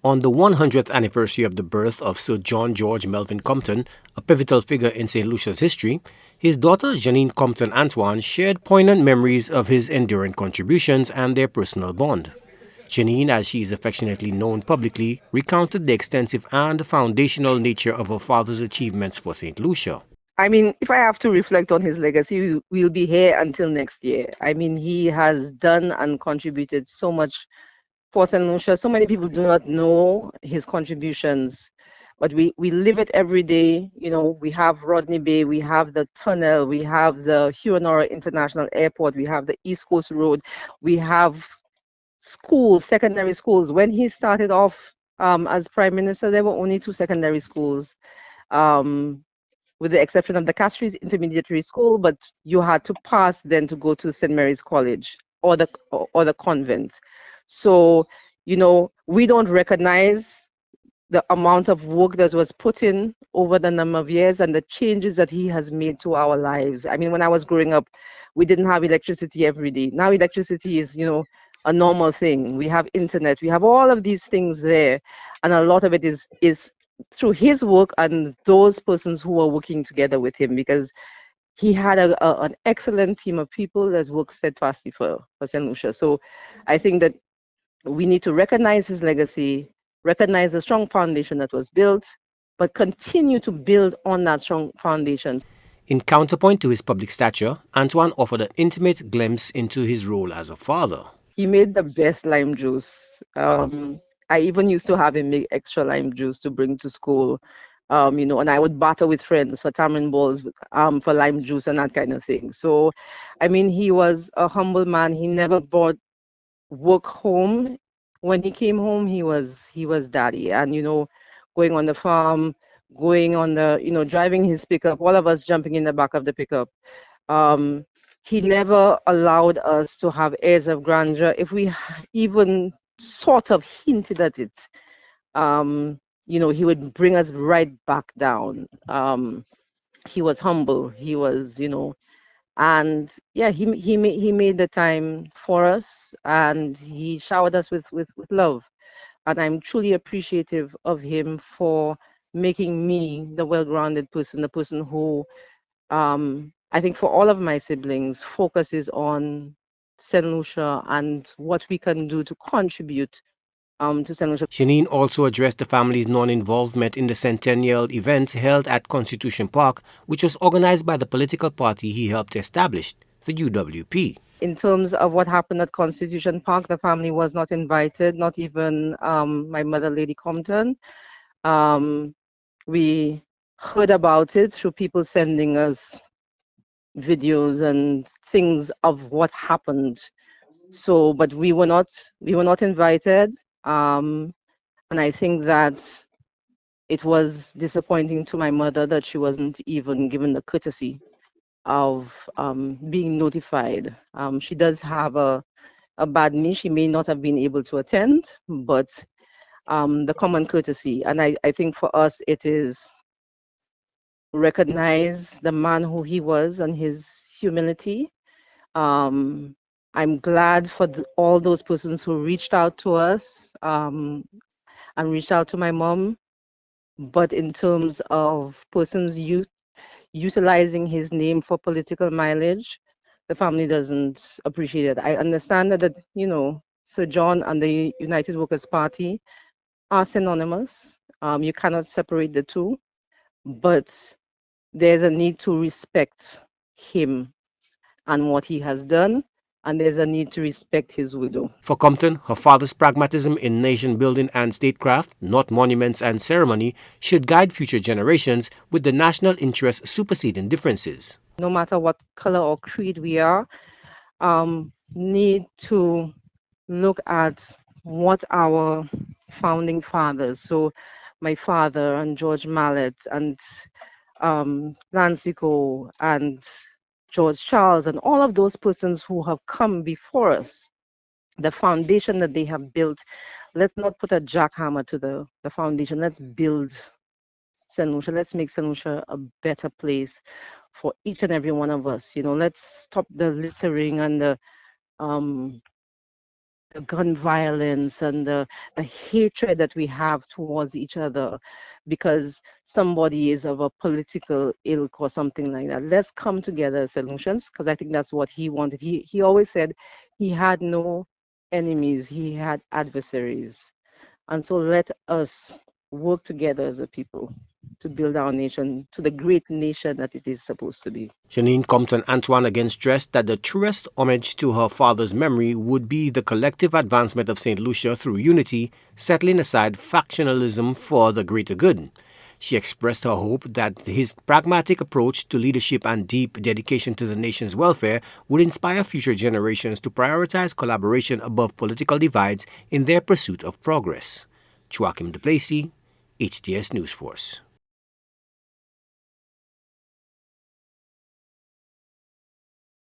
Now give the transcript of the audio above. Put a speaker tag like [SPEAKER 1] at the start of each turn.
[SPEAKER 1] On the 100th anniversary of the birth of Sir John George Melvin Compton, a pivotal figure in St. Lucia's history, his daughter Jeannine Compton Antoine shared poignant memories of his enduring contributions and their personal bond. Jeannine, as she is affectionately known publicly, recounted the extensive and foundational nature of her father's achievements for St. Lucia.
[SPEAKER 2] I mean, if I have to reflect on his legacy, we'll be here until next year. I mean, he has done and contributed so much for St. Lucia. So many people do not know his contributions, but we live it every day. You know, we have Rodney Bay, we have the tunnel, we have the Huronora International Airport, we have the East Coast Road, we have schools, secondary schools. When he started off as Prime Minister, there were only two secondary schools. With the exception of the Castries Intermediate School, but you had to pass then to go to St. Mary's College or the convent. So, you know, we don't recognize the amount of work that was put in over the number of years and the changes that he has made to our lives. I mean, when I was growing up, we didn't have electricity every day. Now electricity is, you know, a normal thing. We have internet, we have all of these things there, and a lot of it is through his work and those persons who are working together with him, because he had an excellent team of people that worked steadfastly for St. Lucia. So I think that we need to recognize his legacy, recognize the strong foundation that was built, but continue to build on that strong foundation.
[SPEAKER 1] In counterpoint to his public stature, Antoine offered an intimate glimpse into his role as a father.
[SPEAKER 2] He made the best lime juice. I even used to have him make extra lime juice to bring to school. You know, and I would barter with friends for tamarind balls, for lime juice and that kind of thing. So, I mean, he was a humble man. He never brought work home. When he came home, he was daddy, and you know, going on the farm, going on the, you know, driving his pickup, all of us jumping in the back of the pickup. Um, he never allowed us to have airs of grandeur. If we even sort of hinted at it, you know, he would bring us right back down. He was humble. He was, you know, and yeah, he made the time for us, and he showered us with love. And I'm truly appreciative of him for making me the well-grounded person, the person who, I think for all of my siblings, focuses on St. Lucia and what we can do to contribute to St. Lucia.
[SPEAKER 1] Jeannine also addressed the family's non-involvement in the Centennial event held at Constitution Park, which was organized by the political party he helped establish, the UWP.
[SPEAKER 2] In terms of what happened at Constitution Park, the family was not invited, not even my mother, Lady Compton. We heard about it through people sending us videos and things of what happened. So, but we were not invited, and I think that it was disappointing to my mother that she wasn't even given the courtesy of being notified. She does have a bad knee. She may not have been able to attend, but the common courtesy. And I think for us, it is recognize the man who he was and his humility. Um, I'm glad for all those persons who reached out to us, and reached out to my mom. But in terms of persons utilizing his name for political mileage, the family doesn't appreciate it. I understand that, you know, Sir John and the United Workers' Party are synonymous. You cannot separate the two, but there's a need to respect him and what he has done, and there's a need to respect his widow.
[SPEAKER 1] For Compton, her father's pragmatism in nation building and statecraft, not monuments and ceremony, should guide future generations with the national interest superseding differences.
[SPEAKER 2] No matter what color or creed we are, need to look at what our founding fathers, so my father and George Mallet and Nancy and George Charles and all of those persons who have come before us, the foundation that they have built. Let's not put a jackhammer to the foundation. Let's build St. Lucia. Let's make St. Lucia a better place for each and every one of us. You know, let's stop the littering and the um, the gun violence and the hatred that we have towards each other because somebody is of a political ilk or something like that. Let's come together as solutions, because I think that's what he wanted. He always said he had no enemies, he had adversaries. And so let us work together as a people to build our nation to the great nation that it is supposed to be.
[SPEAKER 1] Jeannine Compton Antoine again stressed that the truest homage to her father's memory would be the collective advancement of St. Lucia through unity, setting aside factionalism for the greater good. She expressed her hope that his pragmatic approach to leadership and deep dedication to the nation's welfare would inspire future generations to prioritize collaboration above political divides in their pursuit of progress. Joachim de Plessis, HTS News Force.